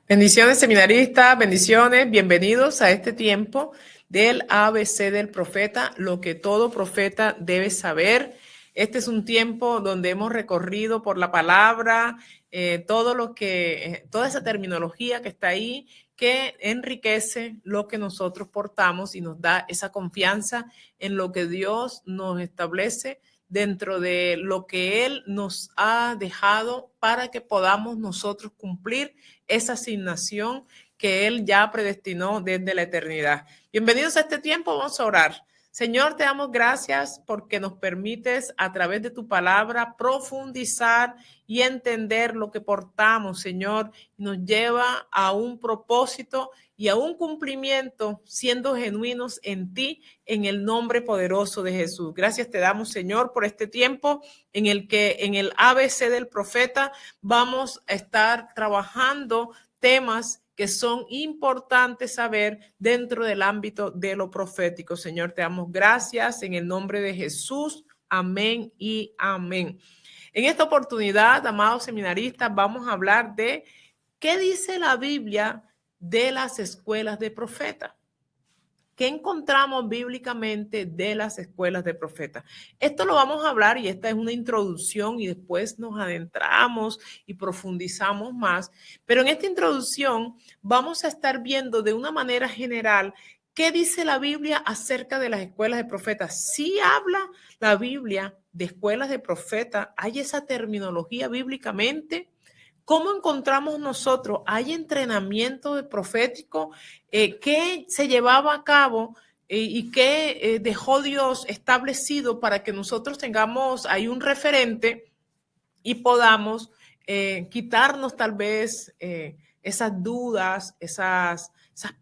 Bendiciones, seminaristas, bendiciones, bienvenidos a este tiempo del ABC del profeta, lo que todo profeta debe saber. Este es un tiempo donde hemos recorrido por la palabra, toda esa terminología que está ahí, que enriquece lo que nosotros portamos y nos da esa confianza en lo que Dios nos establece dentro de lo que Él nos ha dejado para que podamos nosotros cumplir esa asignación que Él ya predestinó desde la eternidad. Bienvenidos a este tiempo, vamos a orar. Señor, te damos gracias porque nos permites a través de tu palabra profundizar y entender lo que portamos, Señor, nos lleva a un propósito y a un cumplimiento siendo genuinos en ti, en el nombre poderoso de Jesús. Gracias te damos, Señor, por este tiempo en el que en el ABC del profeta vamos a estar trabajando temas que son importantes saber dentro del ámbito de lo profético. Señor, te damos gracias en el nombre de Jesús. Amén y amén. En esta oportunidad, amados seminaristas, vamos a hablar de qué dice la Biblia de las escuelas de profetas. ¿Qué encontramos bíblicamente de las escuelas de profetas? Esto lo vamos a hablar y esta es una introducción y después nos adentramos y profundizamos más. Pero en esta introducción vamos a estar viendo de una manera general qué dice la Biblia acerca de las escuelas de profetas. Sí habla la Biblia de escuelas de profetas, hay esa terminología bíblicamente. ¿Cómo encontramos nosotros? ¿Hay entrenamiento de profético que se llevaba a cabo y que dejó Dios establecido para que nosotros tengamos ahí un referente y podamos quitarnos tal vez esas dudas, esas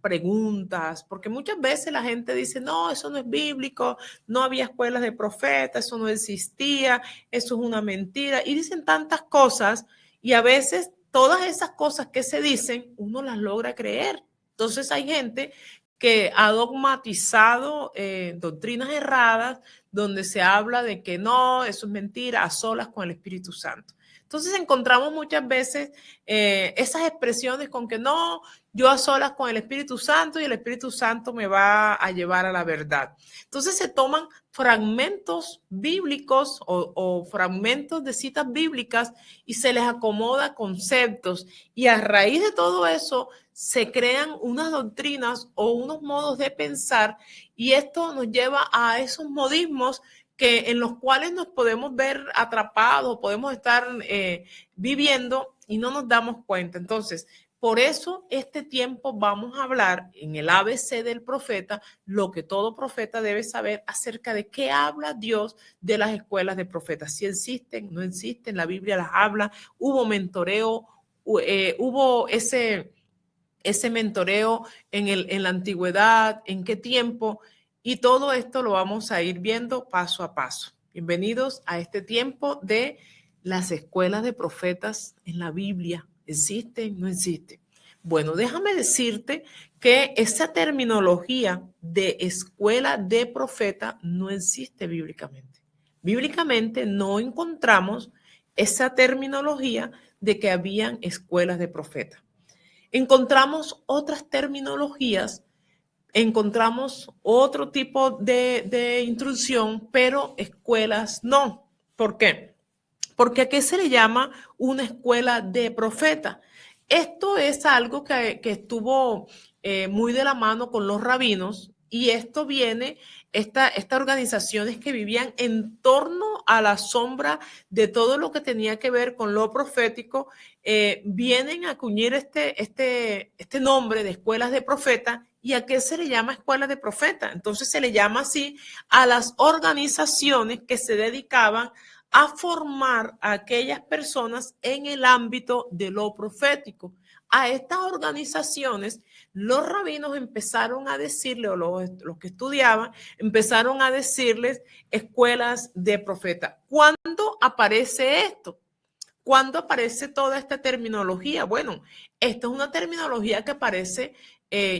preguntas? Porque muchas veces la gente dice, no, eso no es bíblico, no había escuelas de profetas, eso no existía, eso es una mentira. Y dicen tantas cosas y a veces todas esas cosas que se dicen, uno las logra creer. Entonces hay gente que ha dogmatizado doctrinas erradas donde se habla de que no, eso es mentira, a solas con el Espíritu Santo. Entonces encontramos muchas veces esas expresiones con que no, yo a solas con el Espíritu Santo y el Espíritu Santo me va a llevar a la verdad. Entonces se toman fragmentos bíblicos o fragmentos de citas bíblicas y se les acomoda conceptos y a raíz de todo eso se crean unas doctrinas o unos modos de pensar y esto nos lleva a esos modismos en los cuales nos podemos ver atrapados, podemos estar viviendo y no nos damos cuenta. Entonces, por eso este tiempo vamos a hablar en el ABC del profeta, lo que todo profeta debe saber acerca de qué habla Dios de las escuelas de profetas. Si existen, no existen, la Biblia las habla, hubo mentoreo, hubo ese mentoreo en la antigüedad, en qué tiempo, y todo esto lo vamos a ir viendo paso a paso. Bienvenidos a este tiempo de las escuelas de profetas en la Biblia. ¿Existen? ¿No existen? Bueno, déjame decirte que esa terminología de escuela de profeta no existe bíblicamente. Bíblicamente no encontramos esa terminología de que habían escuelas de profetas. Encontramos otras terminologías, encontramos otro tipo de instrucción, pero escuelas no. ¿Por qué? Porque ¿a qué se le llama una escuela de profeta? Esto es algo que estuvo muy de la mano con los rabinos y esto viene, estas organizaciones que vivían en torno a la sombra de todo lo que tenía que ver con lo profético, vienen a acuñar este nombre de escuelas de profeta. ¿Y a qué se le llama escuela de profeta? Entonces se le llama así a las organizaciones que se dedicaban a formar a aquellas personas en el ámbito de lo profético. A estas organizaciones, los rabinos empezaron a decirle, o los que estudiaban, empezaron a decirles escuelas de profeta. ¿Cuándo aparece esto? ¿Cuándo aparece toda esta terminología? Bueno, esta es una terminología que aparece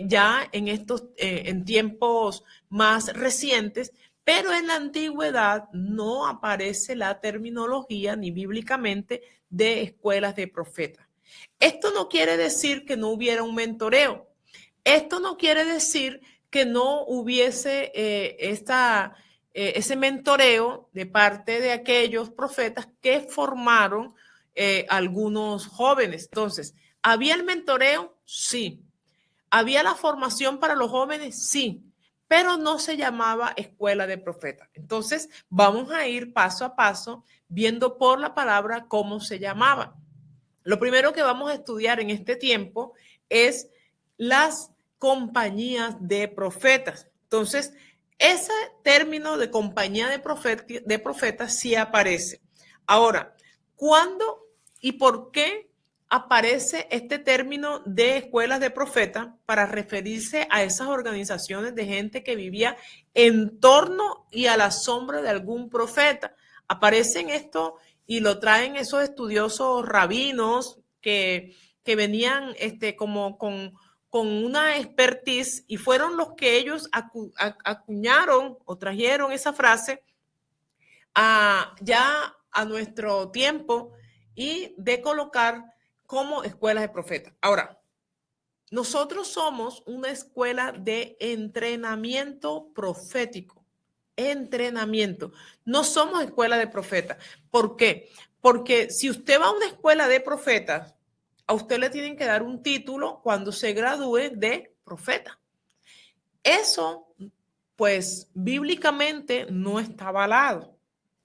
ya en tiempos más recientes, pero en la antigüedad no aparece la terminología ni bíblicamente de escuelas de profetas. Esto no quiere decir que no hubiera un mentoreo. Esto no quiere decir que no hubiese ese mentoreo de parte de aquellos profetas que formaron algunos jóvenes. Entonces, ¿había el mentoreo? Sí. ¿Había la formación para los jóvenes? Sí, pero no se llamaba escuela de profetas. Entonces, vamos a ir paso a paso viendo por la palabra cómo se llamaba. Lo primero que vamos a estudiar en este tiempo es las compañías de profetas. Entonces, ese término de compañía de profetas sí aparece. Ahora, ¿cuándo y por qué aparece este término de escuelas de profetas para referirse a esas organizaciones de gente que vivía en torno y a la sombra de algún profeta? Aparecen esto y lo traen esos estudiosos rabinos que venían como con una expertise y fueron los que ellos acuñaron o trajeron esa frase ya a nuestro tiempo y de colocar como escuelas de profetas. Ahora, nosotros somos una escuela de entrenamiento profético. Entrenamiento. No somos escuela de profetas. ¿Por qué? Porque si usted va a una escuela de profetas, a usted le tienen que dar un título cuando se gradúe de profeta. Eso, pues, bíblicamente no está avalado.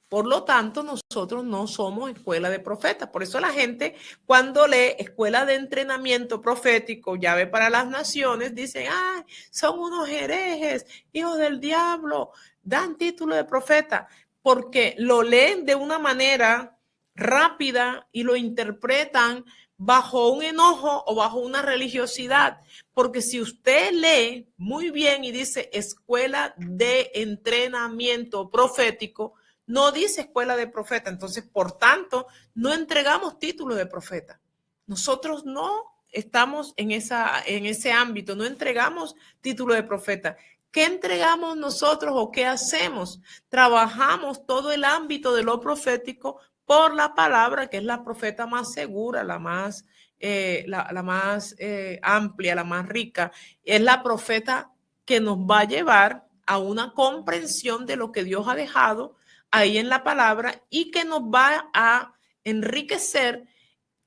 Por lo tanto, nosotros no somos escuela de profetas. Por eso la gente cuando lee escuela de entrenamiento profético, llave para las naciones, dice, ay, son unos herejes, hijos del diablo, dan título de profeta, porque lo leen de una manera rápida y lo interpretan bajo un enojo o bajo una religiosidad. Porque si usted lee muy bien y dice escuela de entrenamiento profético, no dice escuela de profeta. Entonces, por tanto, no entregamos título de profeta. Nosotros no estamos en ese ámbito, no entregamos título de profeta. ¿Qué entregamos nosotros o qué hacemos? Trabajamos todo el ámbito de lo profético por la palabra, que es la profeta más segura, la más amplia, la más rica. Es la profeta que nos va a llevar a una comprensión de lo que Dios ha dejado ahí en la palabra y que nos va a enriquecer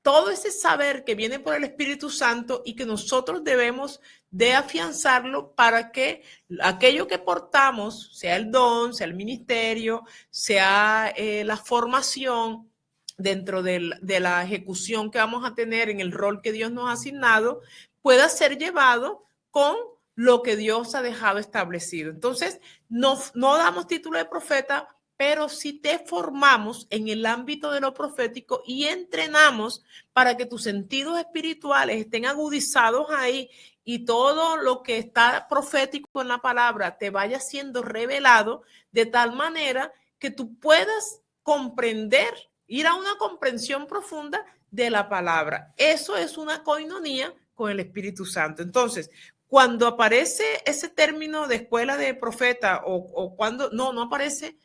todo ese saber que viene por el Espíritu Santo y que nosotros debemos de afianzarlo para que aquello que portamos, sea el don, sea el ministerio, sea la formación dentro de la ejecución que vamos a tener en el rol que Dios nos ha asignado, pueda ser llevado con lo que Dios ha dejado establecido. Entonces, no damos título de profeta, pero sí te formamos en el ámbito de lo profético y entrenamos para que tus sentidos espirituales estén agudizados ahí y todo lo que está profético en la palabra te vaya siendo revelado de tal manera que tú puedas comprender, ir a una comprensión profunda de la palabra. Eso es una coinonía con el Espíritu Santo. Entonces, cuando aparece ese término de escuela de profeta o cuando no aparece.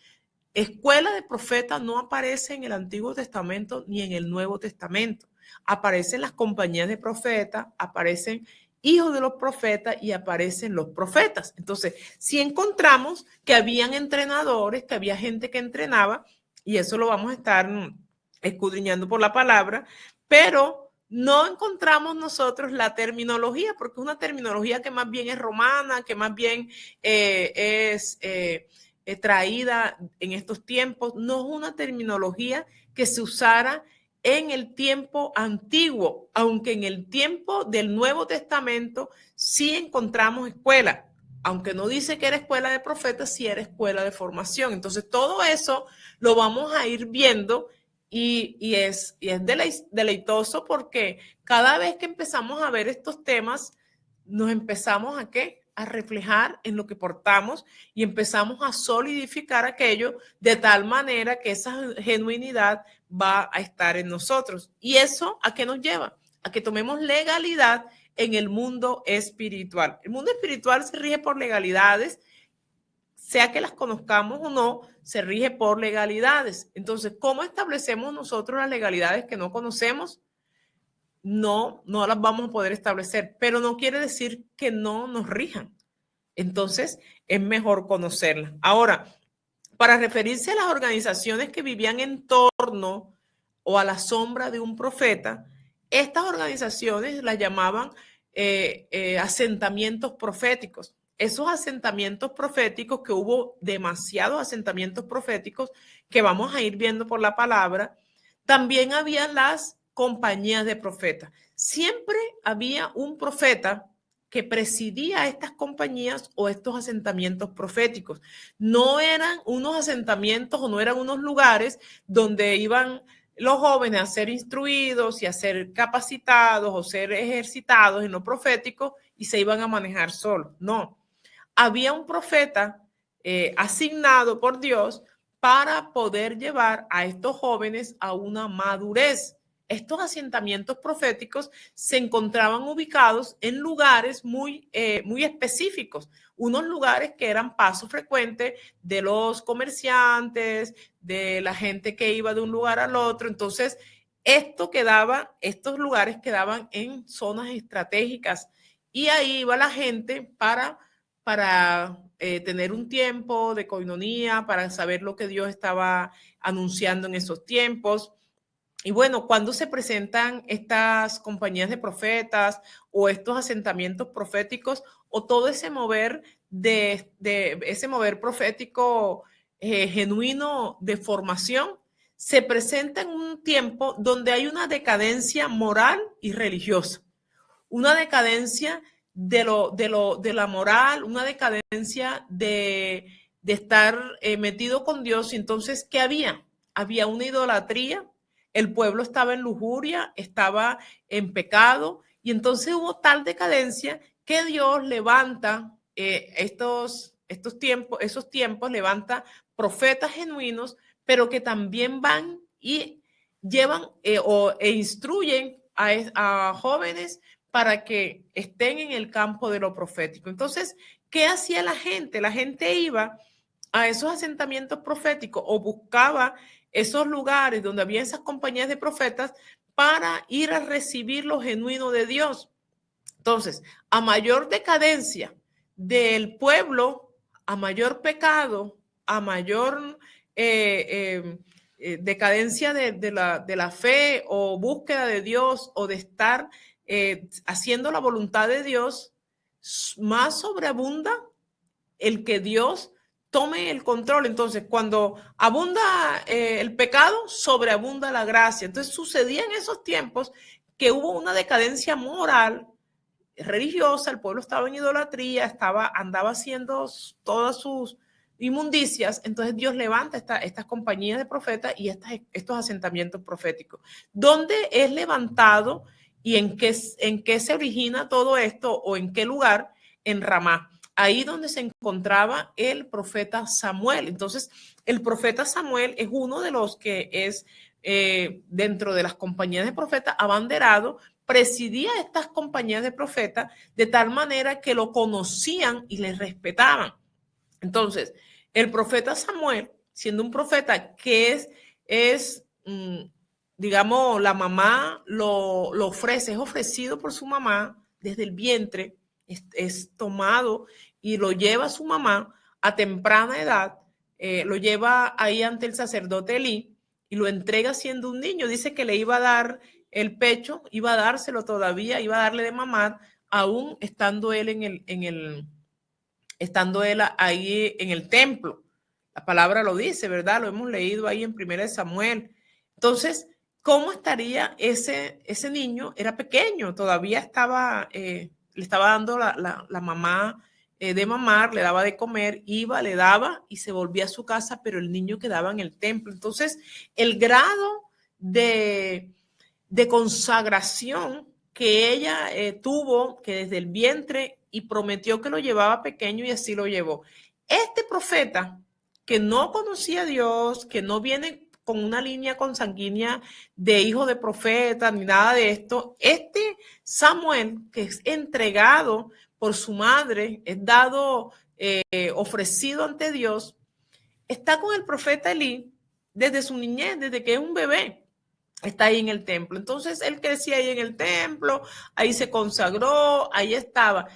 Escuela de profetas no aparece en el Antiguo Testamento ni en el Nuevo Testamento. Aparecen las compañías de profetas, aparecen hijos de los profetas y aparecen los profetas. Entonces, si encontramos que habían entrenadores, que había gente que entrenaba, y eso lo vamos a estar escudriñando por la palabra, pero no encontramos nosotros la terminología, porque es una terminología que más bien es romana, que más bien es traída en estos tiempos, no es una terminología que se usara en el tiempo antiguo, aunque en el tiempo del Nuevo Testamento sí encontramos escuela, aunque no dice que era escuela de profetas, sí era escuela de formación. Entonces todo eso lo vamos a ir viendo y es deleitoso porque cada vez que empezamos a ver estos temas, nos empezamos a ¿qué? A reflejar en lo que portamos y empezamos a solidificar aquello de tal manera que esa genuinidad va a estar en nosotros. ¿Y eso a qué nos lleva? A que tomemos legalidad en el mundo espiritual. El mundo espiritual se rige por legalidades, sea que las conozcamos o no, se rige por legalidades. Entonces, ¿cómo establecemos nosotros las legalidades que no conocemos? no las vamos a poder establecer, pero no quiere decir que no nos rijan. Entonces, es mejor conocerlas. Ahora, para referirse a las organizaciones que vivían en torno o a la sombra de un profeta, estas organizaciones las llamaban asentamientos proféticos. Esos asentamientos proféticos, que hubo demasiados asentamientos proféticos que vamos a ir viendo por la palabra, también había las compañías de profetas. Siempre había un profeta que presidía estas compañías o estos asentamientos proféticos. No eran unos asentamientos o no eran unos lugares donde iban los jóvenes a ser instruidos y a ser capacitados o ser ejercitados en lo profético y se iban a manejar solos. No, había un profeta asignado por Dios para poder llevar a estos jóvenes a una madurez. Estos asentamientos proféticos se encontraban ubicados en lugares muy específicos, unos lugares que eran paso frecuente de los comerciantes, de la gente que iba de un lugar al otro. Entonces, estos lugares quedaban en zonas estratégicas y ahí iba la gente para tener un tiempo de coinonía, para saber lo que Dios estaba anunciando en esos tiempos. Y bueno, cuando se presentan estas compañías de profetas o estos asentamientos proféticos o todo ese mover ese mover profético genuino de formación, se presenta en un tiempo donde hay una decadencia moral y religiosa, una decadencia de la moral, una decadencia de estar metido con Dios. Y entonces, ¿qué había? Había una idolatría, el pueblo estaba en lujuria, estaba en pecado, y entonces hubo tal decadencia que Dios levanta esos tiempos, levanta profetas genuinos, pero que también van y llevan e instruyen a jóvenes para que estén en el campo de lo profético. Entonces, ¿qué hacía la gente? La gente iba a esos asentamientos proféticos o buscaba esos lugares donde había esas compañías de profetas para ir a recibir lo genuino de Dios. Entonces, a mayor decadencia del pueblo, a mayor pecado, a mayor decadencia de la fe o búsqueda de Dios o de estar haciendo la voluntad de Dios, más sobreabunda el que Dios tome el control. Entonces, cuando abunda el pecado, sobreabunda la gracia. Entonces, sucedía en esos tiempos que hubo una decadencia moral, religiosa, el pueblo estaba en idolatría, andaba haciendo todas sus inmundicias. Entonces Dios levanta estas compañías de profetas y estos asentamientos proféticos. ¿Dónde es levantado y en qué se origina todo esto o en qué lugar? En Ramá. Ahí donde se encontraba el profeta Samuel. Entonces, el profeta Samuel es uno de los que es dentro de las compañías de profetas abanderado, presidía estas compañías de profetas de tal manera que lo conocían y le respetaban. Entonces, el profeta Samuel, siendo un profeta que digamos, la mamá lo ofrece, es ofrecido por su mamá desde el vientre, es tomado y lo lleva a su mamá a temprana edad, lo lleva ahí ante el sacerdote Elí y lo entrega siendo un niño. Dice que le iba a dar el pecho, iba a dárselo todavía, iba a darle de mamar, aún estando él estando él ahí en el templo. La palabra lo dice, ¿verdad? Lo hemos leído ahí en 1 Samuel. Entonces, ¿cómo estaría ese niño? Era pequeño, todavía estaba, le estaba dando la mamá de mamar, le daba de comer, iba, le daba y se volvía a su casa, pero el niño quedaba en el templo. Entonces, el grado de consagración que ella tuvo, que desde el vientre, y prometió que lo llevaba pequeño y así lo llevó. Este profeta que no conocía a Dios, que no viene con una línea consanguínea de hijo de profeta ni nada de esto, este Samuel, que es entregado por su madre, es dado, ofrecido ante Dios, está con el profeta Elí desde su niñez, desde que es un bebé. está ahí en el templo. Entonces él crecía ahí en el templo, ahí se consagró, ahí estaba.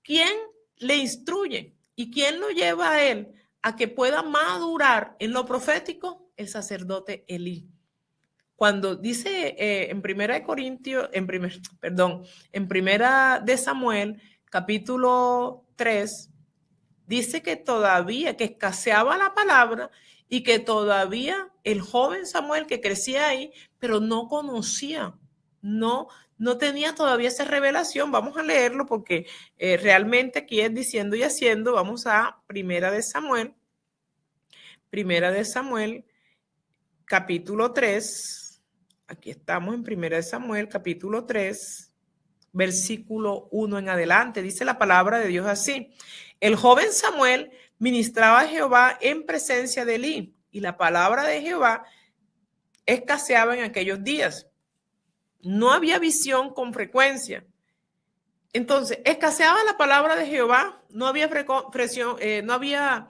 ¿Quién le instruye y quién lo lleva a él a que pueda madurar en lo profético? El sacerdote Elí. Cuando dice en Primera de Corintios, en Primera de Samuel, capítulo 3, dice que todavía, que escaseaba la palabra y que todavía el joven Samuel que crecía ahí, pero no conocía, no tenía todavía esa revelación. Vamos a leerlo porque realmente aquí es diciendo y haciendo. Vamos a Primera de Samuel, capítulo 3. Aquí estamos en Primera de Samuel, capítulo 3, versículo 1 en adelante. Dice la palabra de Dios así: el joven Samuel ministraba a Jehová en presencia de Elí, y la palabra de Jehová escaseaba en aquellos días. No había visión con frecuencia. Entonces, escaseaba la palabra de Jehová, no había presión, no había,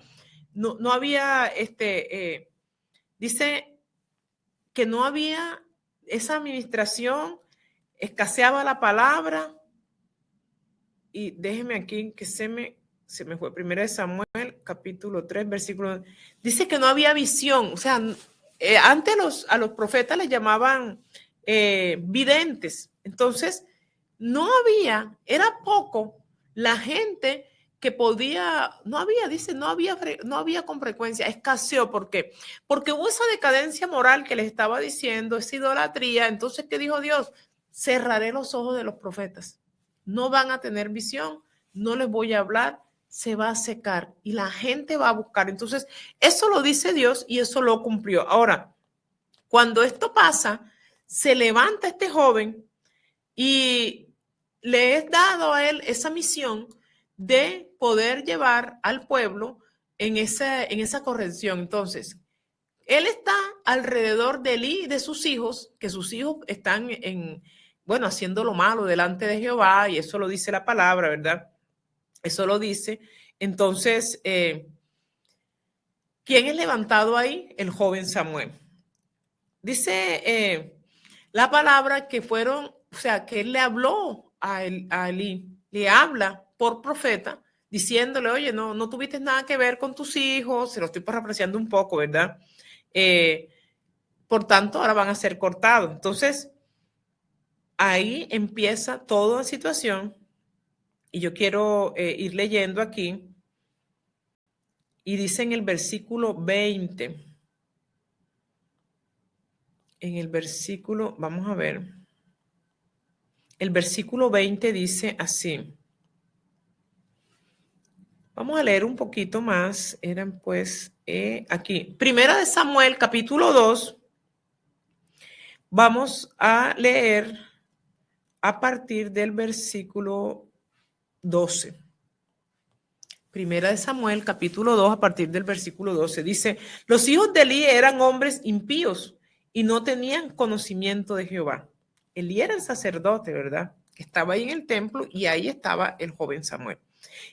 dice que no había esa administración, escaseaba la palabra. Y déjeme aquí que se me fue. Primera de Samuel, capítulo 3, versículo. Dice que no había visión. O sea, antes a los profetas les llamaban videntes. Entonces, no había, era poco la gente que podía, no había con frecuencia, escaseó. ¿Por qué? Porque hubo esa decadencia moral que les estaba diciendo, esa idolatría. Entonces, ¿qué dijo Dios? Cerraré los ojos de los profetas. No van a tener visión, no les voy a hablar, se va a secar y la gente va a buscar. Entonces, eso lo dice Dios y eso lo cumplió. Ahora, cuando esto pasa, se levanta este joven y le es dado a él esa misión de poder llevar al pueblo en esa corrección. Entonces, él está alrededor de Elí y de sus hijos, que sus hijos están haciendo lo malo delante de Jehová, y eso lo dice la palabra, ¿verdad? Eso lo dice. Entonces, ¿quién es levantado ahí? El joven Samuel. Dice la palabra que que él le habló a Elí, le habla por profeta, diciéndole, oye, no tuviste nada que ver con tus hijos, se lo estoy parafraseando un poco, ¿verdad? Por tanto, ahora van a ser cortados. Entonces, ahí empieza toda la situación y yo quiero ir leyendo aquí. Y dice en el versículo 20, vamos a ver, el versículo 20 dice así. Vamos a leer un poquito más. Eran pues aquí. Primera de Samuel, capítulo 2. Vamos a leer a partir del versículo 12. Primera de Samuel, capítulo 2, a partir del versículo 12. Dice, los hijos de Elí eran hombres impíos y no tenían conocimiento de Jehová. Elí era el sacerdote, ¿verdad? Que estaba ahí en el templo y ahí estaba el joven Samuel.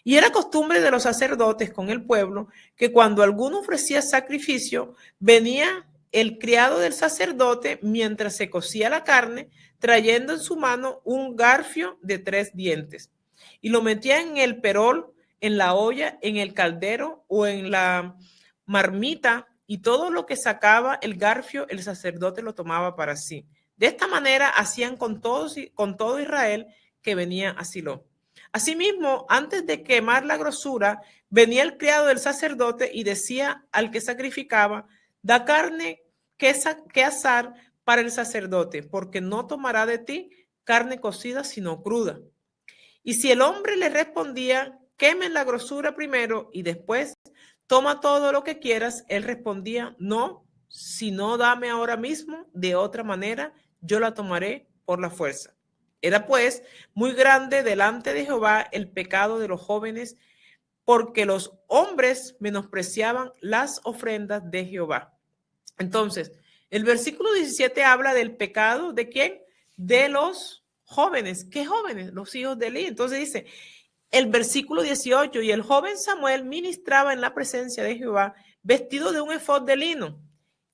Y era costumbre de los sacerdotes con el pueblo que cuando alguno ofrecía sacrificio, venía el criado del sacerdote mientras se cocía la carne, trayendo en su mano un garfio de 3 dientes. Y lo metía en el perol, en la olla, en el caldero o en la marmita, y todo lo que sacaba el garfio, el sacerdote lo tomaba para sí. De esta manera hacían con todo Israel que venía a Silo. Asimismo, antes de quemar la grosura, venía el criado del sacerdote y decía al que sacrificaba, da carne que asar para el sacerdote, porque no tomará de ti carne cocida, sino cruda. Y si el hombre le respondía, quemen la grosura primero y después toma todo lo que quieras, él respondía, no, si no dame ahora mismo, de otra manera yo la tomaré por la fuerza. Era pues muy grande delante de Jehová el pecado de los jóvenes, porque los hombres menospreciaban las ofrendas de Jehová. Entonces, el versículo 17 habla del pecado ¿de quién? De los jóvenes. ¿Qué jóvenes? Los hijos de Elí. Entonces dice, el versículo 18, y el joven Samuel ministraba en la presencia de Jehová vestido de un efod de lino,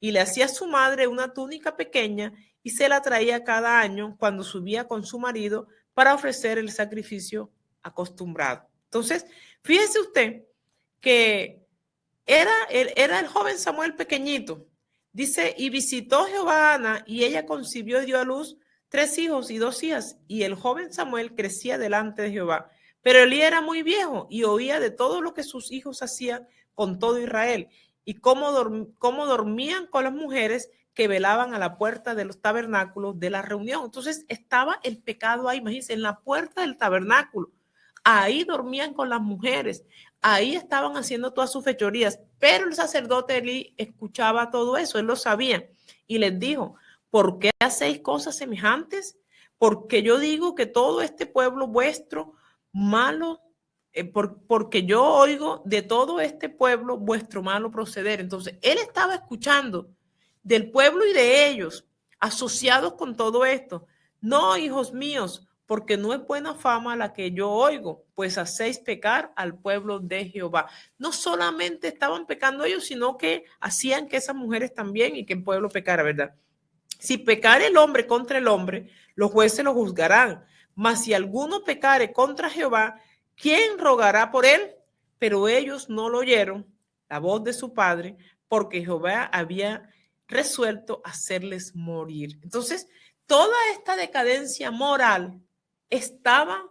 y le hacía a su madre una túnica pequeña y se la traía cada año cuando subía con su marido para ofrecer el sacrificio acostumbrado. Entonces, fíjese usted que era el joven Samuel pequeñito. Dice, y visitó Jehová a Ana, y ella concibió y dio a luz 3 hijos y 2 hijas, y el joven Samuel crecía delante de Jehová. Pero Elí era muy viejo y oía de todo lo que sus hijos hacían con todo Israel, y cómo dormían con las mujeres que velaban a la puerta de los tabernáculos de la reunión. Entonces estaba el pecado ahí, imagínense, en la puerta del tabernáculo. Ahí dormían con las mujeres, ahí estaban haciendo todas sus fechorías, pero el sacerdote Elí escuchaba todo eso, él lo sabía y les dijo, ¿por qué hacéis cosas semejantes? Porque yo digo que todo este pueblo vuestro malo, porque yo oigo de todo este pueblo vuestro malo proceder. Entonces, él estaba escuchando del pueblo y de ellos, asociados con todo esto. No, hijos míos, porque no es buena fama la que yo oigo, pues hacéis pecar al pueblo de Jehová. No solamente estaban pecando ellos, sino que hacían que esas mujeres también y que el pueblo pecara, ¿verdad? Si pecare el hombre contra el hombre, los jueces lo juzgarán. Mas si alguno pecare contra Jehová, ¿quién rogará por él? Pero ellos no lo oyeron, la voz de su padre, porque Jehová había resuelto hacerles morir. Entonces, toda esta decadencia moral estaba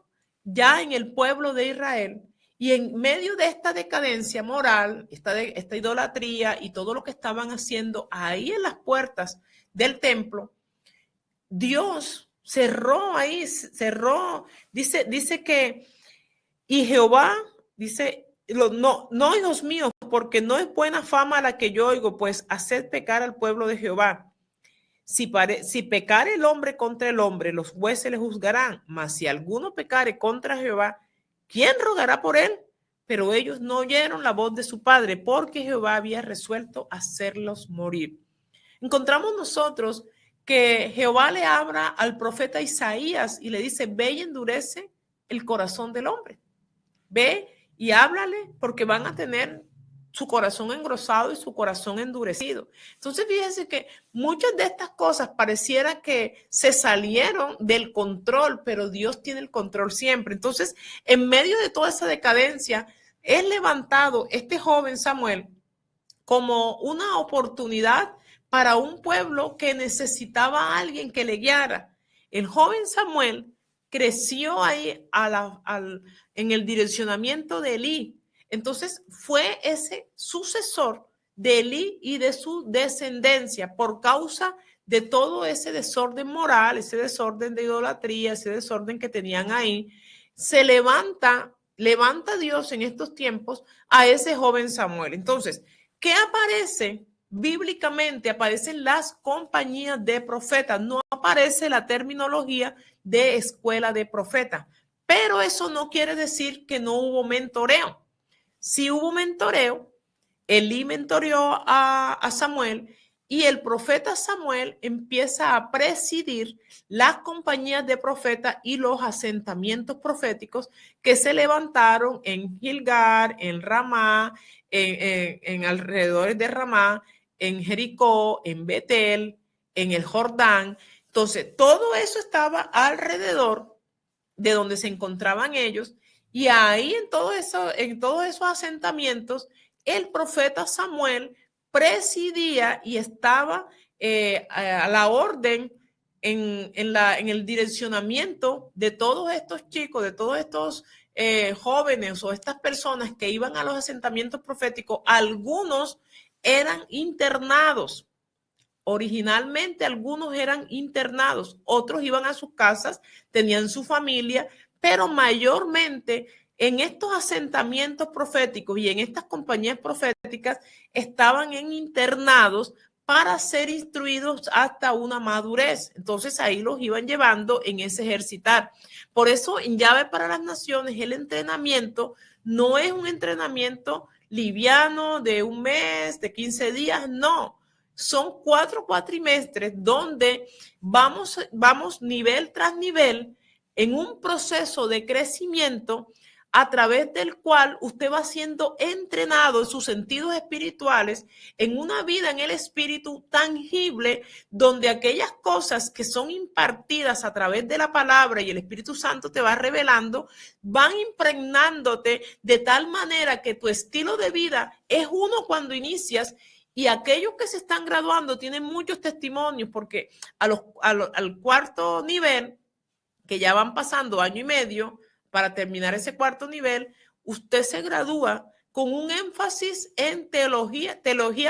ya en el pueblo de Israel, y en medio de esta decadencia moral, esta idolatría y todo lo que estaban haciendo ahí en las puertas del templo, Dios cerró ahí, dice que, y Jehová, dice, no, hijos míos, porque no es buena fama la que yo oigo, pues haced pecar al pueblo de Jehová. Si pecare el hombre contra el hombre, los jueces le juzgarán, mas si alguno pecare contra Jehová, ¿quién rogará por él? Pero ellos no oyeron la voz de su padre, porque Jehová había resuelto hacerlos morir. Encontramos nosotros que Jehová le habla al profeta Isaías y le dice, ve y endurece el corazón del hombre. Ve y háblale, porque van a tener su corazón engrosado y su corazón endurecido. Entonces, fíjense que muchas de estas cosas pareciera que se salieron del control, pero Dios tiene el control siempre. Entonces, en medio de toda esa decadencia, es levantado este joven Samuel como una oportunidad para un pueblo que necesitaba a alguien que le guiara. El joven Samuel creció ahí en el direccionamiento de Elí. Entonces fue ese sucesor de Elí y de su descendencia por causa de todo ese desorden moral, ese desorden de idolatría, ese desorden que tenían ahí. Se levanta Dios en estos tiempos a ese joven Samuel. Entonces, ¿qué aparece? Bíblicamente aparecen las compañías de profetas, no aparece la terminología de escuela de profetas, pero eso no quiere decir que no hubo mentoreo. Sí hubo mentoreo, Elí mentoreó a Samuel y el profeta Samuel empieza a presidir las compañías de profetas y los asentamientos proféticos que se levantaron en Gilgal, en Ramá, en alrededores de Ramá, en Jericó, en Betel, en el Jordán. Entonces, todo eso estaba alrededor de donde se encontraban ellos, y ahí en todos esos asentamientos, el profeta Samuel presidía y estaba a la orden en el direccionamiento de todos estos chicos, de todos estos jóvenes o estas personas que iban a los asentamientos proféticos. Algunos eran internados. Originalmente algunos eran internados, otros iban a sus casas, tenían su familia, pero mayormente en estos asentamientos proféticos y en estas compañías proféticas estaban en internados para ser instruidos hasta una madurez. Entonces ahí los iban llevando en ese ejercitar. Por eso en Llave para las Naciones el entrenamiento no es un entrenamiento liviano de un mes, de 15 días, no. Son 4 cuatrimestres donde vamos nivel tras nivel en un proceso de crecimiento a través del cual usted va siendo entrenado en sus sentidos espirituales, en una vida en el espíritu tangible, donde aquellas cosas que son impartidas a través de la palabra y el Espíritu Santo te va revelando, van impregnándote de tal manera que tu estilo de vida es uno cuando inicias. Y aquellos que se están graduando tienen muchos testimonios, porque al cuarto nivel, que ya van pasando año y medio para terminar ese cuarto nivel, usted se gradúa con un énfasis en teología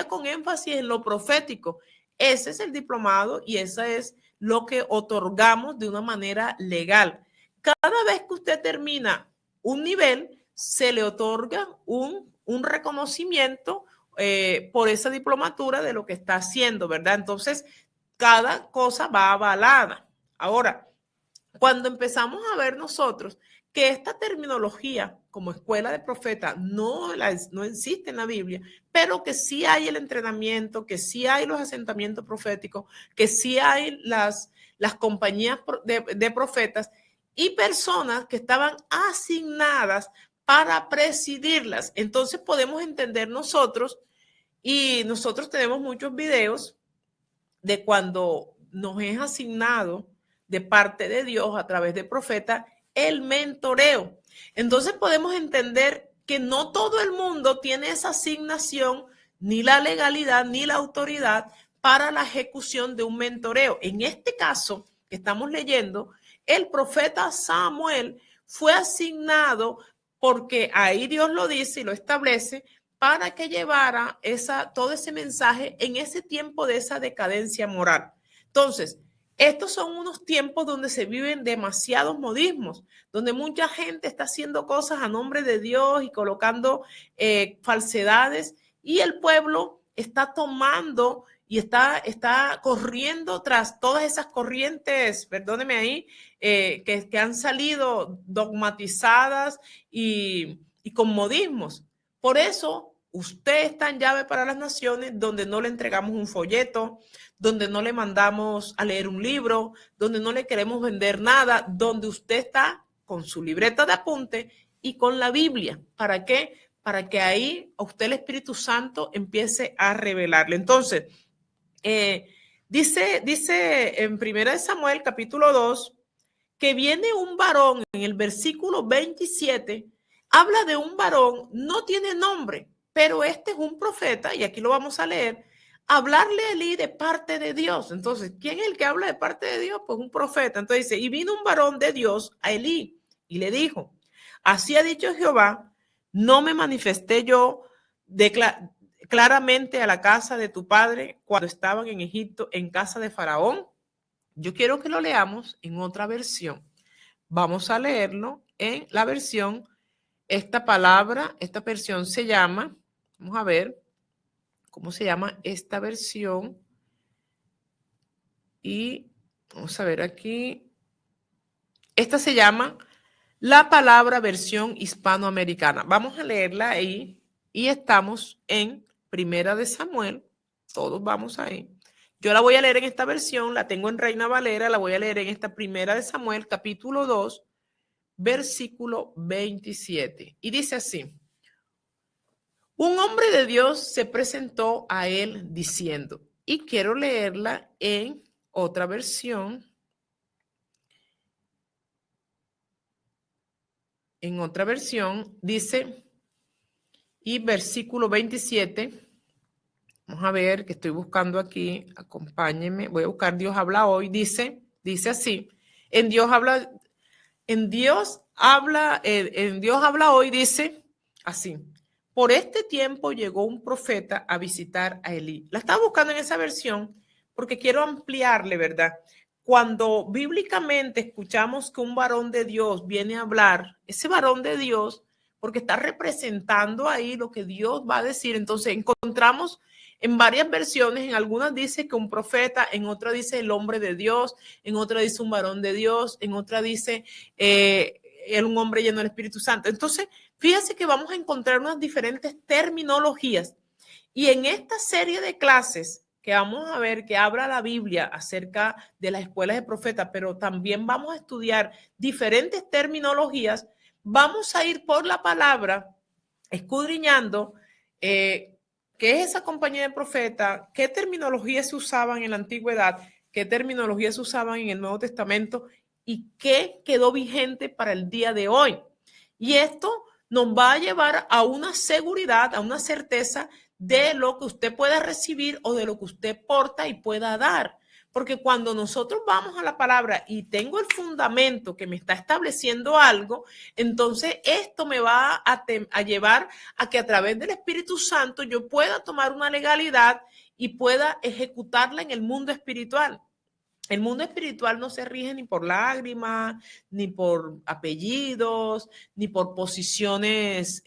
con énfasis en lo profético. Ese es el diplomado y eso es lo que otorgamos de una manera legal. Cada vez que usted termina un nivel, se le otorga un reconocimiento por esa diplomatura de lo que está haciendo, ¿verdad? Entonces, cada cosa va avalada. Ahora, cuando empezamos a ver nosotros que esta terminología como escuela de profeta no existe en la Biblia, pero que sí hay el entrenamiento, que sí hay los asentamientos proféticos, que sí hay las compañías de profetas y personas que estaban asignadas para presidirlas. Entonces podemos entender nosotros, y nosotros tenemos muchos videos de cuando nos es asignado de parte de Dios a través de profeta el mentoreo. Entonces podemos entender que no todo el mundo tiene esa asignación, ni la legalidad, ni la autoridad para la ejecución de un mentoreo. En este caso que estamos leyendo, el profeta Samuel fue asignado porque ahí Dios lo dice y lo establece para que llevara todo ese mensaje en ese tiempo de esa decadencia moral. Entonces, estos son unos tiempos donde se viven demasiados modismos, donde mucha gente está haciendo cosas a nombre de Dios y colocando falsedades, y el pueblo está tomando y está corriendo tras todas esas corrientes, perdóneme ahí, que han salido dogmatizadas y con modismos. Por eso, usted está en Llave para las Naciones, donde no le entregamos un folleto, donde no le mandamos a leer un libro, donde no le queremos vender nada, donde usted está con su libreta de apunte y con la Biblia. ¿Para qué? Para que ahí a usted el Espíritu Santo empiece a revelarle. Entonces, dice en 1 Samuel capítulo 2, que viene un varón en el versículo 27, habla de un varón, no tiene nombre, pero este es un profeta, y aquí lo vamos a leer, hablarle a Elí de parte de Dios. Entonces, ¿quién es el que habla de parte de Dios? Pues un profeta. Entonces dice, y vino un varón de Dios a Elí y le dijo, así ha dicho Jehová, no me manifesté yo claramente a la casa de tu padre cuando estaban en Egipto, en casa de Faraón. Yo quiero que lo leamos en otra versión. Vamos a leerlo en la versión, esta versión se llama, vamos a ver cómo se llama esta versión. Y vamos a ver aquí. Esta se llama la palabra versión hispanoamericana. Vamos a leerla ahí y estamos en Primera de Samuel. Todos vamos ahí. Yo la voy a leer en esta versión, la tengo en Reina Valera, la voy a leer en esta Primera de Samuel, capítulo 2, versículo 27. Y dice así: un hombre de Dios se presentó a él diciendo, y quiero leerla en otra versión. En otra versión dice, y versículo 27, vamos a ver que estoy buscando aquí, acompáñenme, voy a buscar Dios habla hoy, dice así, en Dios habla hoy, dice así: por este tiempo llegó un profeta a visitar a Elí. La estaba buscando en esa versión porque quiero ampliarle, ¿verdad? Cuando bíblicamente escuchamos que un varón de Dios viene a hablar, ese varón de Dios, porque está representando ahí lo que Dios va a decir, entonces encontramos en varias versiones, en algunas dice que un profeta, en otra dice el hombre de Dios, en otra dice un varón de Dios, en otra dice un hombre lleno del Espíritu Santo. Entonces, fíjense que vamos a encontrar unas diferentes terminologías. Y en esta serie de clases que vamos a ver, que habla la Biblia acerca de las escuelas de profetas, pero también vamos a estudiar diferentes terminologías, vamos a ir por la palabra, escudriñando qué es esa compañía de profeta, qué terminologías se usaban en la antigüedad, qué terminologías se usaban en el Nuevo Testamento y qué quedó vigente para el día de hoy. Y esto nos va a llevar a una seguridad, a una certeza de lo que usted pueda recibir o de lo que usted porta y pueda dar. Porque cuando nosotros vamos a la palabra y tengo el fundamento que me está estableciendo algo, entonces esto me va a llevar a que a través del Espíritu Santo yo pueda tomar una legalidad y pueda ejecutarla en el mundo espiritual. El mundo espiritual no se rige ni por lágrimas, ni por apellidos, ni por posiciones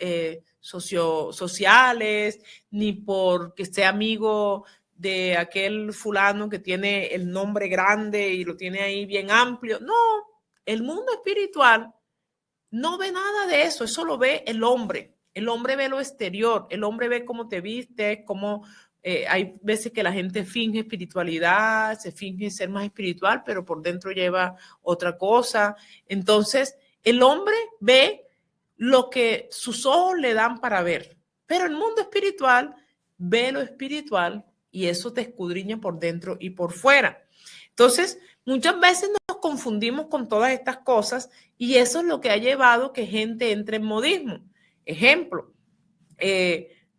sociales, ni por que sea amigo de aquel fulano que tiene el nombre grande y lo tiene ahí bien amplio. No, el mundo espiritual no ve nada de eso, eso lo ve el hombre. El hombre ve lo exterior, el hombre ve cómo te vistes, cómo hay veces que la gente finge espiritualidad, se finge ser más espiritual, pero por dentro lleva otra cosa. Entonces, el hombre ve lo que sus ojos le dan para ver, pero el mundo espiritual ve lo espiritual y eso te escudriña por dentro y por fuera. Entonces, muchas veces nos confundimos con todas estas cosas y eso es lo que ha llevado que gente entre en modismo. Ejemplo,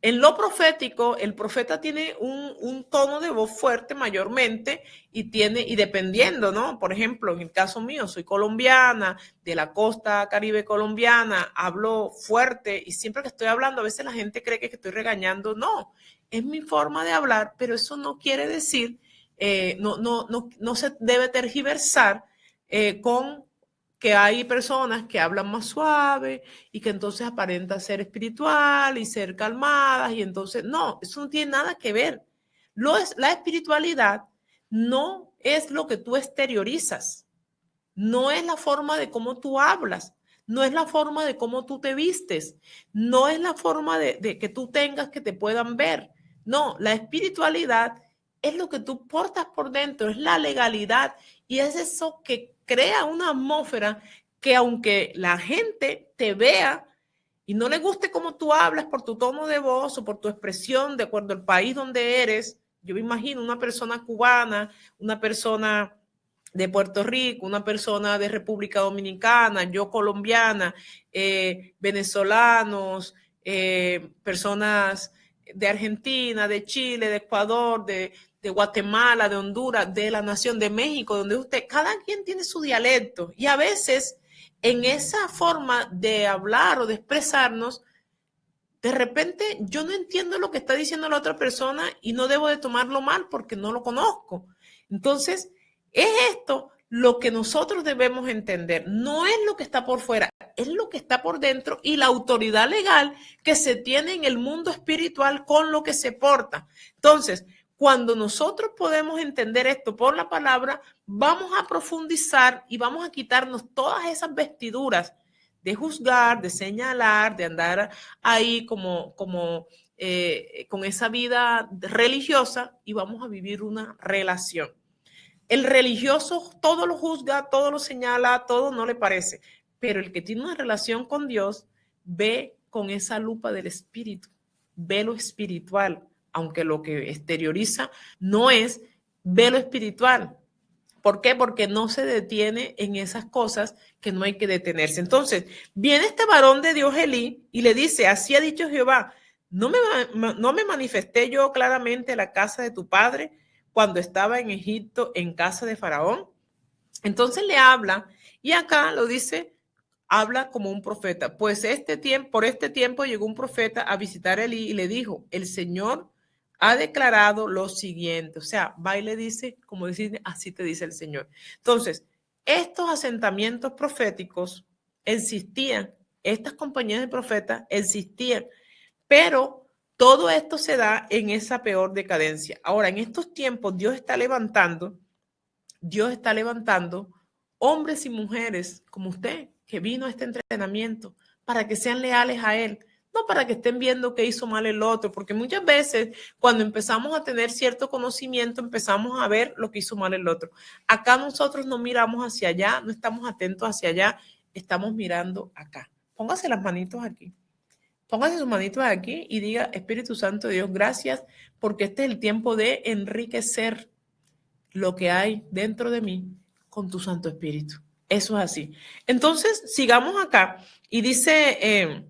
en lo profético, el profeta tiene un tono de voz fuerte mayormente y dependiendo, ¿no? Por ejemplo, en el caso mío, soy colombiana, de la costa caribe colombiana, hablo fuerte y siempre que estoy hablando, a veces la gente cree que estoy regañando. No, es mi forma de hablar, pero eso no quiere decir, no se debe tergiversar con que hay personas que hablan más suave y que entonces aparenta ser espiritual y ser calmadas y entonces no, eso no tiene nada que ver. La espiritualidad no es lo que tú exteriorizas, no es la forma de cómo tú hablas, no es la forma de cómo tú te vistes, no es la forma de que tú tengas que te puedan ver. No, la espiritualidad es lo que tú portas por dentro, es la legalidad y es eso que crea una atmósfera que aunque la gente te vea y no le guste cómo tú hablas por tu tono de voz o por tu expresión de acuerdo al país donde eres, yo me imagino una persona cubana, una persona de Puerto Rico, una persona de República Dominicana, yo colombiana, venezolanos, personas de Argentina, de Chile, de Ecuador, de Guatemala, de Honduras, de la nación de México, donde usted, cada quien tiene su dialecto y a veces en esa forma de hablar o de expresarnos, de repente yo no entiendo lo que está diciendo la otra persona y no debo de tomarlo mal porque no lo conozco. Entonces, es esto lo que nosotros debemos entender. No es lo que está por fuera, es lo que está por dentro y la autoridad legal que se tiene en el mundo espiritual con lo que se porta. Entonces, cuando nosotros podemos entender esto por la palabra, vamos a profundizar y vamos a quitarnos todas esas vestiduras de juzgar, de señalar, de andar ahí con esa vida religiosa y vamos a vivir una relación. El religioso todo lo juzga, todo lo señala, todo no le parece, pero el que tiene una relación con Dios ve con esa lupa del espíritu, ve lo espiritual, aunque lo que exterioriza no es, ve lo espiritual. ¿Por qué? Porque no se detiene en esas cosas que no hay que detenerse. Entonces, viene este varón de Dios, Elí, y le dice, así ha dicho Jehová, no me manifesté yo claramente en la casa de tu padre cuando estaba en Egipto en casa de Faraón. Entonces le habla y acá lo dice, habla como un profeta. Pues por este tiempo llegó un profeta a visitar a Elí y le dijo, el Señor ha declarado lo siguiente. O sea, va y le dice, como decir, así te dice el Señor. Entonces, estos asentamientos proféticos existían, estas compañías de profetas existían, pero todo esto se da en esa peor decadencia. Ahora, en estos tiempos, Dios está levantando hombres y mujeres como usted que vino a este entrenamiento para que sean leales a Él, no para que estén viendo qué hizo mal el otro, porque muchas veces cuando empezamos a tener cierto conocimiento empezamos a ver lo que hizo mal el otro. Acá nosotros no miramos hacia allá, no estamos atentos hacia allá, estamos mirando acá. póngase las manitos aquí. Póngase sus manitos aquí y diga, Espíritu Santo de Dios, gracias, porque este es el tiempo de enriquecer lo que hay dentro de mí con tu Santo Espíritu. Eso es así. Entonces, sigamos acá y dice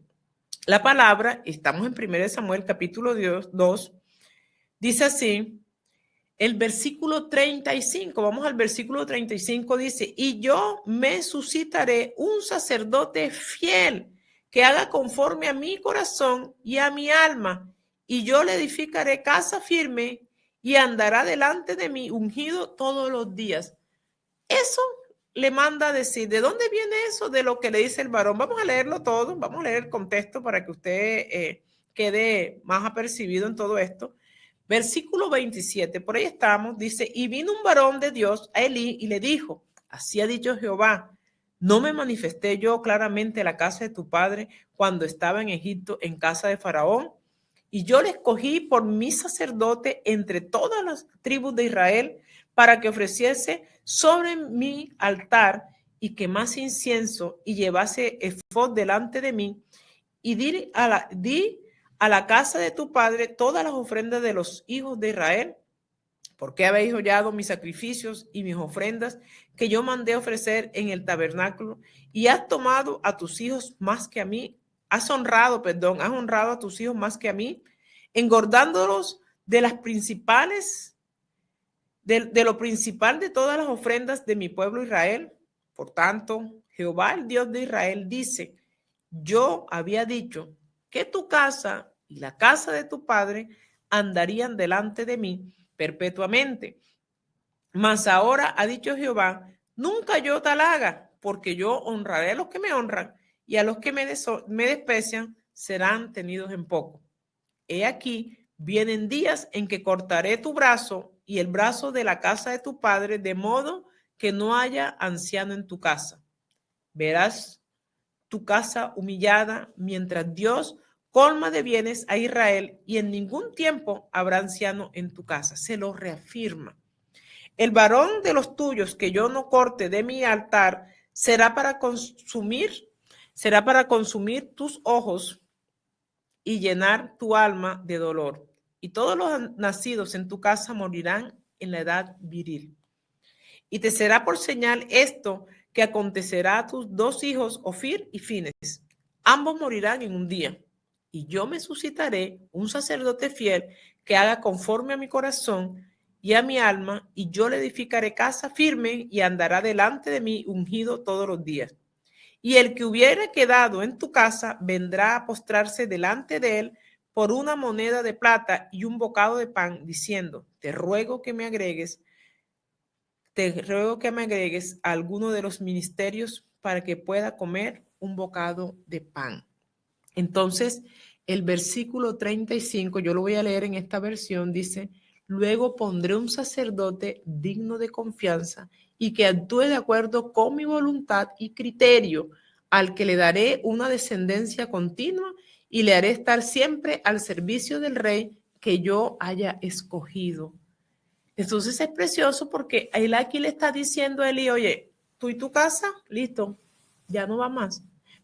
la palabra, estamos en 1 Samuel capítulo 2, dice así, el versículo 35, vamos al versículo 35, dice, y yo me suscitaré un sacerdote fiel que haga conforme a mi corazón y a mi alma, y yo le edificaré casa firme y andará delante de mí ungido todos los días. Eso le manda a decir, ¿de dónde viene eso? De lo que le dice el varón. Vamos a leerlo todo, vamos a leer el contexto para que usted quede más apercibido en todo esto. Versículo 27, por ahí estamos, dice, y vino un varón de Dios a Elí y le dijo, así ha dicho Jehová, ¿no me manifesté yo claramente en la casa de tu padre cuando estaba en Egipto en casa de Faraón? Y yo le escogí por mi sacerdote entre todas las tribus de Israel para que ofreciese sobre mi altar y quemase incienso y llevase efod delante de mí y di a la casa de tu padre todas las ofrendas de los hijos de Israel, porque habéis hollado mis sacrificios y mis ofrendas que yo mandé ofrecer en el tabernáculo, y has tomado a tus hijos más que a mí, has honrado a tus hijos más que a mí, engordándolos de las principales, de lo principal de todas las ofrendas de mi pueblo Israel. Por tanto, Jehová, el Dios de Israel, dice, yo había dicho que tu casa y la casa de tu padre andarían delante de mí perpetuamente. Mas ahora ha dicho Jehová, nunca yo tal haga, porque yo honraré a los que me honran y a los que me desprecian serán tenidos en poco. He aquí, vienen días en que cortaré tu brazo y el brazo de la casa de tu padre, de modo que no haya anciano en tu casa. Verás tu casa humillada, mientras Dios colma de bienes a Israel, y en ningún tiempo habrá anciano en tu casa. Se lo reafirma. El varón de los tuyos que yo no corte de mi altar será para consumir tus ojos y llenar tu alma de dolor. Y todos los nacidos en tu casa morirán en la edad viril. Y te será por señal esto que acontecerá a tus dos hijos, Ofir y Fines. Ambos morirán en un día. Y yo me suscitaré un sacerdote fiel que haga conforme a mi corazón y a mi alma, y yo le edificaré casa firme y andará delante de mí ungido todos los días. Y el que hubiere quedado en tu casa vendrá a postrarse delante de él por una moneda de plata y un bocado de pan, diciendo, te ruego que me agregues a alguno de los ministerios para que pueda comer un bocado de pan. Entonces, el versículo 35, yo lo voy a leer en esta versión, dice, luego pondré un sacerdote digno de confianza y que actúe de acuerdo con mi voluntad y criterio, al que le daré una descendencia continua y le haré estar siempre al servicio del rey que yo haya escogido. Entonces es precioso porque él aquí le está diciendo a Eli, oye, tú y tu casa, listo, ya no va más.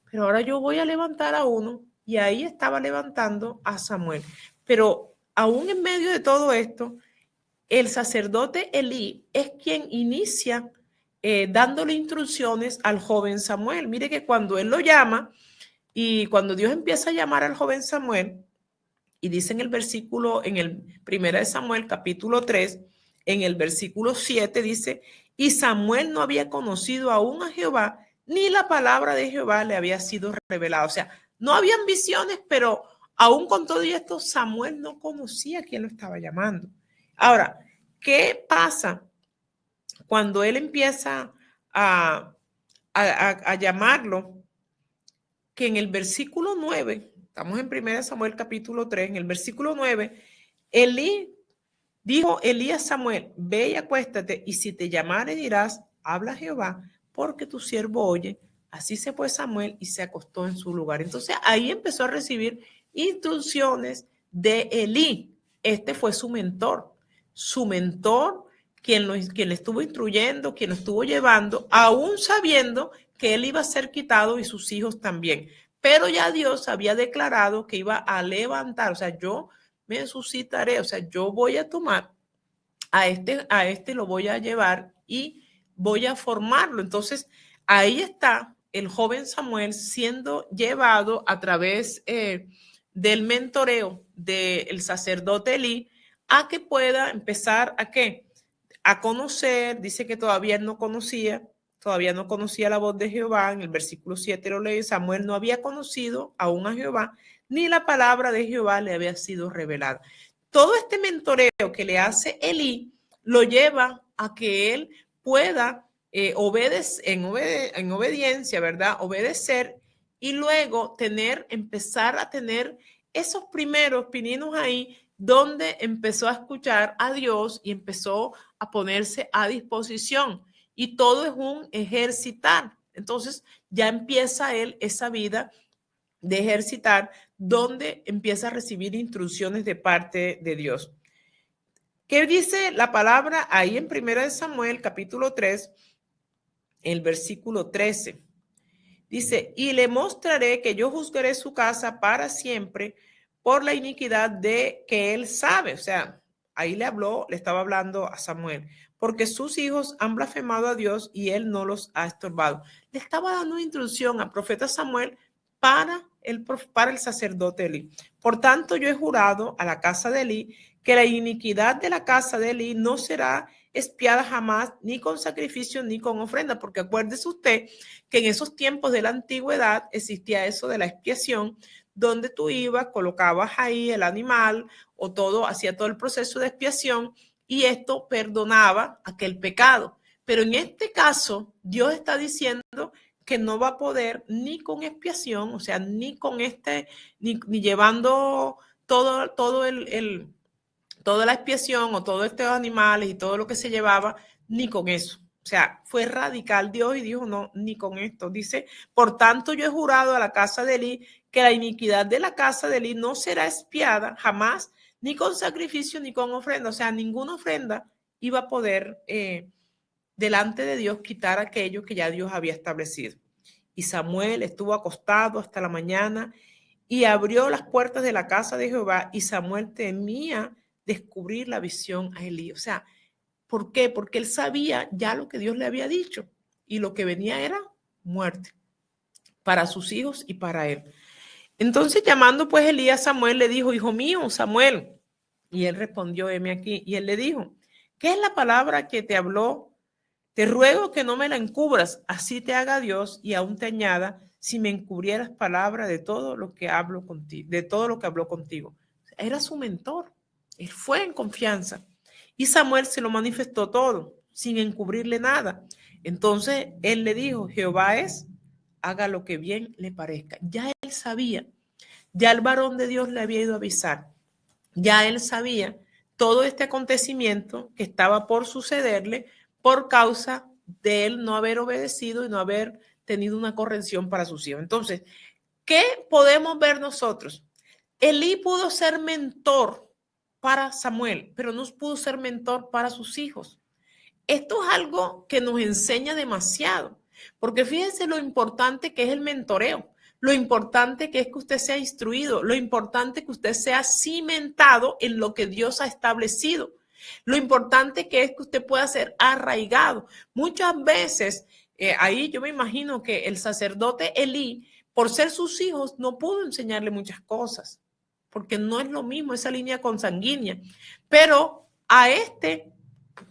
Pero ahora yo voy a levantar a uno, y ahí estaba levantando a Samuel. Pero aún en medio de todo esto, el sacerdote Elí es quien inicia dándole instrucciones al joven Samuel. Mire que cuando él lo llama y cuando Dios empieza a llamar al joven Samuel, y dice en el versículo, en el 1 Samuel capítulo 3, en el versículo 7 dice, y Samuel no había conocido aún a Jehová, ni la palabra de Jehová le había sido revelada. O sea, no habían visiones, pero aún con todo esto, Samuel no conocía a quién lo estaba llamando. Ahora, ¿qué pasa cuando él empieza a llamarlo? Que en el versículo 9, estamos en 1 Samuel capítulo 3, en el versículo 9, dijo Elí a Samuel, ve y acuéstate, y si te llamare dirás, habla Jehová, porque tu siervo oye. Así se fue Samuel y se acostó en su lugar. Entonces ahí empezó a recibir instrucciones de Elí. Este fue su mentor quien le estuvo instruyendo, quien lo estuvo llevando, aún sabiendo que él iba a ser quitado y sus hijos también. pero ya Dios había declarado que iba a levantar, o sea, yo me suscitaré, o sea, yo voy a tomar a este lo voy a llevar y voy a formarlo. Entonces, ahí está el joven Samuel siendo llevado a través del mentoreo del sacerdote Elí a que pueda empezar a qué? A conocer, dice que todavía no conocía la voz de Jehová. En el versículo 7 lo lee, Samuel no había conocido aún a Jehová, ni la palabra de Jehová le había sido revelada. Todo este mentoreo que le hace Elí lo lleva a que él pueda en obediencia, ¿verdad? Obedecer y luego empezar a tener esos primeros pininos ahí donde empezó a escuchar a Dios y empezó a ponerse a disposición. Y todo es un ejercitar. Entonces ya empieza él esa vida de ejercitar donde empieza a recibir instrucciones de parte de Dios. ¿Qué dice la palabra ahí en 1 Samuel capítulo 3, el versículo 13? Dice, y le mostraré que yo juzgaré su casa para siempre por la iniquidad de que él sabe. O sea, ahí le estaba hablando a Samuel, porque sus hijos han blasfemado a Dios y él no los ha estorbado. Le estaba dando una instrucción al profeta Samuel para el sacerdote Elí. Por tanto, yo he jurado a la casa de Elí que la iniquidad de la casa de Elí no será expiada jamás, ni con sacrificio, ni con ofrenda, porque acuérdese usted que en esos tiempos de la antigüedad existía eso de la expiación, donde tú ibas, colocabas ahí el animal o hacía todo el proceso de expiación y esto perdonaba aquel pecado. Pero en este caso, Dios está diciendo que no va a poder ni con expiación, o sea, ni con ni llevando toda la expiación o todos estos animales y todo lo que se llevaba, ni con eso. O sea, fue radical Dios y dijo, no, ni con esto. Dice, por tanto yo he jurado a la casa de Elí que la iniquidad de la casa de Elí no será expiada jamás, ni con sacrificio, ni con ofrenda. O sea, ninguna ofrenda iba a poder delante de Dios quitar aquello que ya Dios había establecido. Y Samuel estuvo acostado hasta la mañana y abrió las puertas de la casa de Jehová y Samuel temía descubrir la visión a Elí. O sea, ¿por qué? Porque él sabía ya lo que Dios le había dicho y lo que venía era muerte para sus hijos y para él. Entonces, llamando pues Elí a Samuel, le dijo, hijo mío, Samuel. Y él respondió, heme aquí. Y él le dijo, ¿qué es la palabra que te habló? Te ruego que no me la encubras, así te haga Dios y aún te añada si me encubrieras palabra de todo lo que hablo contigo, de todo lo que habló contigo. Era su mentor. Él fue en confianza. Y Samuel se lo manifestó todo, sin encubrirle nada. Entonces él le dijo, Jehová es, haga lo que bien le parezca. Ya él sabía, ya el varón de Dios le había ido a avisar, ya él sabía todo este acontecimiento que estaba por sucederle por causa de él no haber obedecido y no haber tenido una corrección para sus hijos. Entonces, ¿qué podemos ver nosotros? Elí pudo ser mentor para Samuel, pero no pudo ser mentor para sus hijos. Esto es algo que nos enseña demasiado, porque fíjense lo importante que es el mentoreo, lo importante que es que usted sea instruido, lo importante que usted sea cimentado en lo que Dios ha establecido, lo importante que es que usted pueda ser arraigado. Muchas veces, ahí yo me imagino que el sacerdote Elí, por ser sus hijos, no pudo enseñarle muchas cosas, porque no es lo mismo esa línea consanguínea, pero a este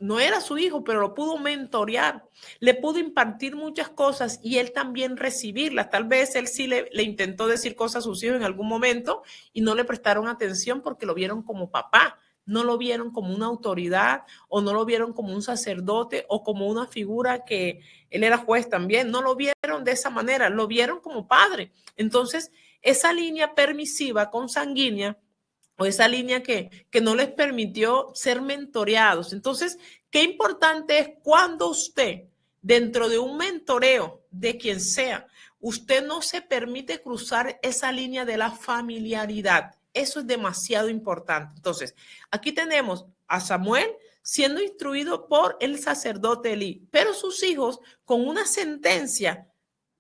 no era su hijo, pero lo pudo mentorear, le pudo impartir muchas cosas y él también recibirlas. Tal vez él sí le intentó decir cosas a sus hijos en algún momento y no le prestaron atención porque lo vieron como papá, no lo vieron como una autoridad o no lo vieron como un sacerdote o como una figura que él era juez también, no lo vieron de esa manera, lo vieron como padre. Entonces, esa línea permisiva, consanguínea, o esa línea que no les permitió ser mentoreados. Entonces, qué importante es cuando usted, dentro de un mentoreo de quien sea, usted no se permite cruzar esa línea de la familiaridad. Eso es demasiado importante. Entonces, aquí tenemos a Samuel siendo instruido por el sacerdote Elí, pero sus hijos con una sentencia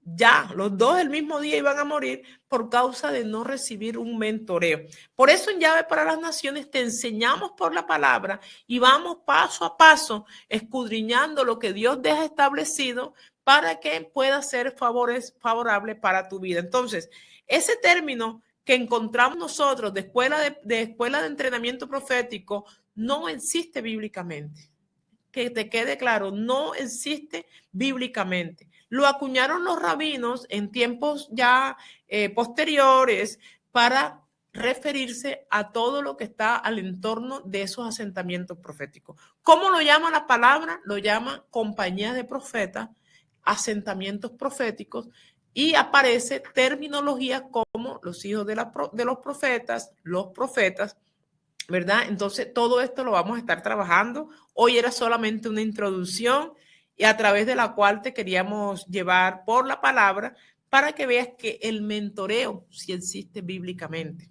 ya los dos el mismo día iban a morir por causa de no recibir un mentoreo. Por eso en Llave para las Naciones te enseñamos por la palabra y vamos paso a paso escudriñando lo que Dios deja establecido para que pueda ser favorable para tu vida. Entonces, ese término que encontramos nosotros de escuela de entrenamiento profético no existe bíblicamente. Que te quede claro, no existe bíblicamente. Lo acuñaron los rabinos en tiempos ya posteriores para referirse a todo lo que está al entorno de esos asentamientos proféticos. ¿Cómo lo llama la palabra? Lo llama compañía de profetas, asentamientos proféticos, y aparece terminología como los hijos de los profetas, ¿verdad? Entonces, todo esto lo vamos a estar trabajando. Hoy era solamente una introducción y a través de la cual te queríamos llevar por la palabra para que veas que el mentoreo sí existe bíblicamente.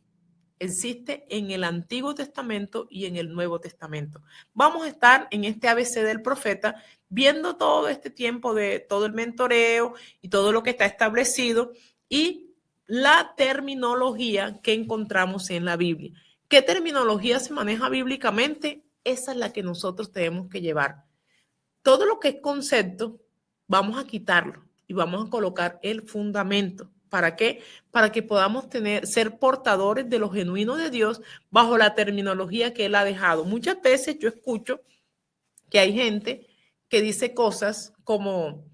Existe en el Antiguo Testamento y en el Nuevo Testamento. Vamos a estar en este ABC del profeta viendo todo este tiempo de todo el mentoreo y todo lo que está establecido y la terminología que encontramos en la Biblia. ¿Qué terminología se maneja bíblicamente? Esa es la que nosotros tenemos que llevar. Todo lo que es concepto, vamos a quitarlo y vamos a colocar el fundamento. ¿Para qué? Para que podamos ser portadores de lo genuino de Dios bajo la terminología que Él ha dejado. Muchas veces yo escucho que hay gente que dice cosas como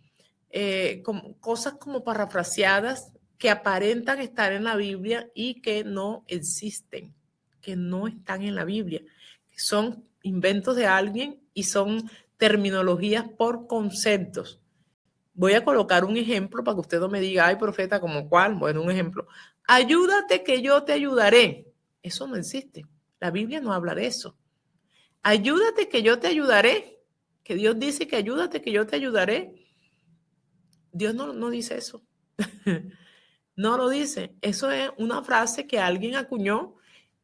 parafraseadas que aparentan estar en la Biblia y que no existen, que no están en la Biblia, que son inventos de alguien y son terminologías por conceptos. Voy a colocar un ejemplo para que usted no me diga, ay, profeta, ¿como cuál? Bueno, un ejemplo. Ayúdate que yo te ayudaré. Eso no existe. La Biblia no habla de eso. Ayúdate que yo te ayudaré. Que Dios dice que ayúdate que yo te ayudaré. Dios no dice eso. No lo dice. Eso es una frase que alguien acuñó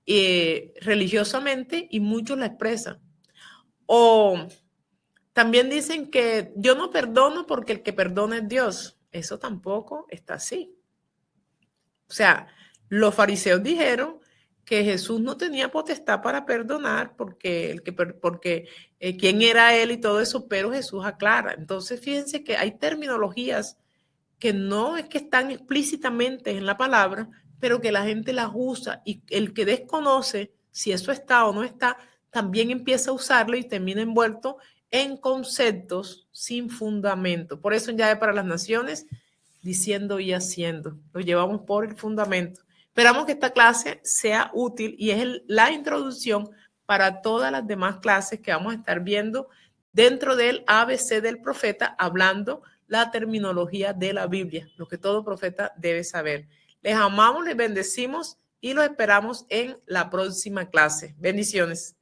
religiosamente y muchos la expresan. O también dicen que yo no perdono porque el que perdona es Dios. Eso tampoco está así. O sea, los fariseos dijeron que Jesús no tenía potestad para perdonar porque quién era él y todo eso, pero Jesús aclara. Entonces, fíjense que hay terminologías que no es que están explícitamente en la palabra, pero que la gente las usa y el que desconoce si eso está o no está, también empieza a usarlo y termina envuelto en conceptos sin fundamento. Por eso en Llave para las Naciones, diciendo y haciendo, lo llevamos por el fundamento. Esperamos que esta clase sea útil y es la introducción para todas las demás clases que vamos a estar viendo dentro del ABC del profeta, hablando la terminología de la Biblia, lo que todo profeta debe saber. Les amamos, les bendecimos y los esperamos en la próxima clase. Bendiciones.